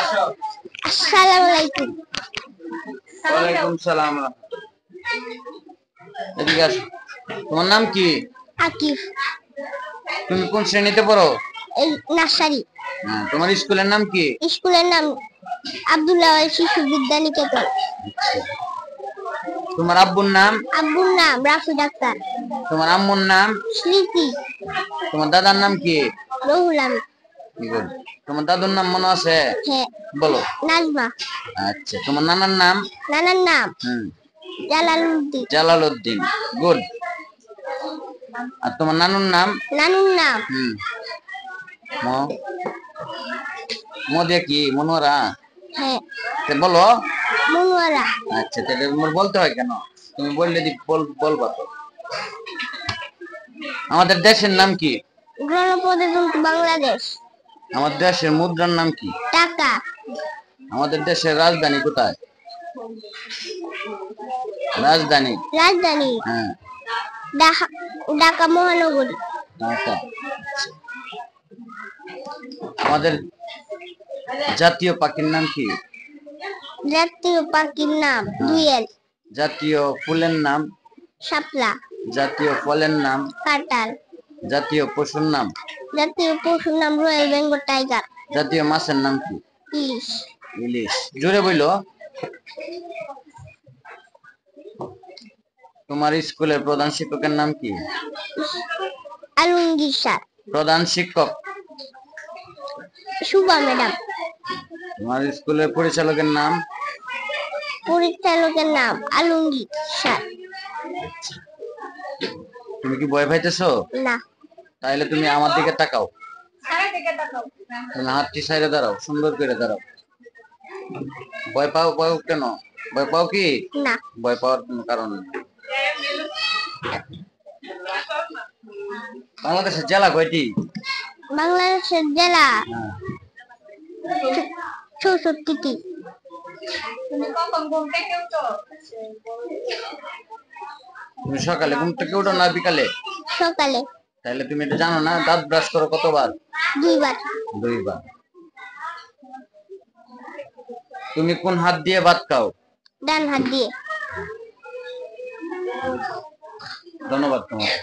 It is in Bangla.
আসসালামু আলাইকুম। ওয়ালাইকুম সালাম। এদিকে আসো। তোমার নাম কি? আকিফ। তুমি কোন শ্রেণীতে পড়ো? এই নার্সারি। তোমার স্কুলের নাম কি? স্কুলের নাম আব্দুল্লাহ শিশু বিদ্যা নিকেতন। তোমার আব্বুর নাম? আব্বুর নাম রাফি ডাক্তার। তোমার আম্মুর নাম? স্মৃতি। তোমার দাদার নাম কি? রহুল আমিন। গুড। তোমার দাদুর নাম মনে আছে? হ্যাঁ। বলো। নাজমা। আচ্ছা, তোমার নানার নাম? নানার নাম জালালউদ্দিন। জালালউদ্দিন। গুড। আর তোমার নানুর নাম? নানুর নাম ম দিয়ে কি? মনোয়ারা? হ্যাঁ। বলো। মনোয়ারা। আচ্ছা, তাহলে তোমার বলতে হয় কেন? তুমি বললে বলবা তো। আমাদের দেশের নাম কি? গণপ্রজাতন্ত্রী বাংলাদেশ। আমাদের দেশের মুদ্রার নাম কি? টাকা। আমাদের দেশের রাজধানী কোথায়? রাজধানী? রাজধানী ঢাকা মহানগরী। ঢাকা। আমাদের জাতীয় পাখির নাম কি? জাতীয় পাখির নাম দোয়েল। জাতীয় ফুলের নাম? শাপলা। জাতীয় ফলের নাম? কাঁঠাল। জাতীয় পশুর নাম? জাতীয় পশুর নাম রয়্যাল বেঙ্গল টাইগার। জাতীয় মাছের নাম কি? ইলিশ। ইলিশ। জোরে বইলো। তোমার স্কুলের প্রধান শিক্ষকের নাম কি? আলমগীর স্যার। প্রধান শিক্ষক? শুভা ম্যাডাম। তোমার স্কুলের পরিচালকের নাম? পরিচালকের নাম আলমগীর স্যার। তুমি কি ভয় পাইতেছো? না। তাইলে তুমি আমার দিকে তাকাও। তুমি হাতটি সাইডে দাঁড়াও, সুন্দর করে দাঁড়াও। ভয় পাও? ভয় কেন? ভয় পাও কি? না। ভয় পাওয়ার কোনো কারণ নেই। বাংলাদেশের জেলা কয়টি? বাংলাদেশের জেলা 64টি। তুমি সকালে ঘুম থেকে উঠো না বিকালে? সকালে। তাহলে তুমি এটা জানো না, দাঁত ব্রাশ করো কতবার? 2বার। 2বার। তুমি কোন হাত দিয়ে ভাত খাও? ডান হাত দিয়ে। ধন্যবাদ তোমাকে।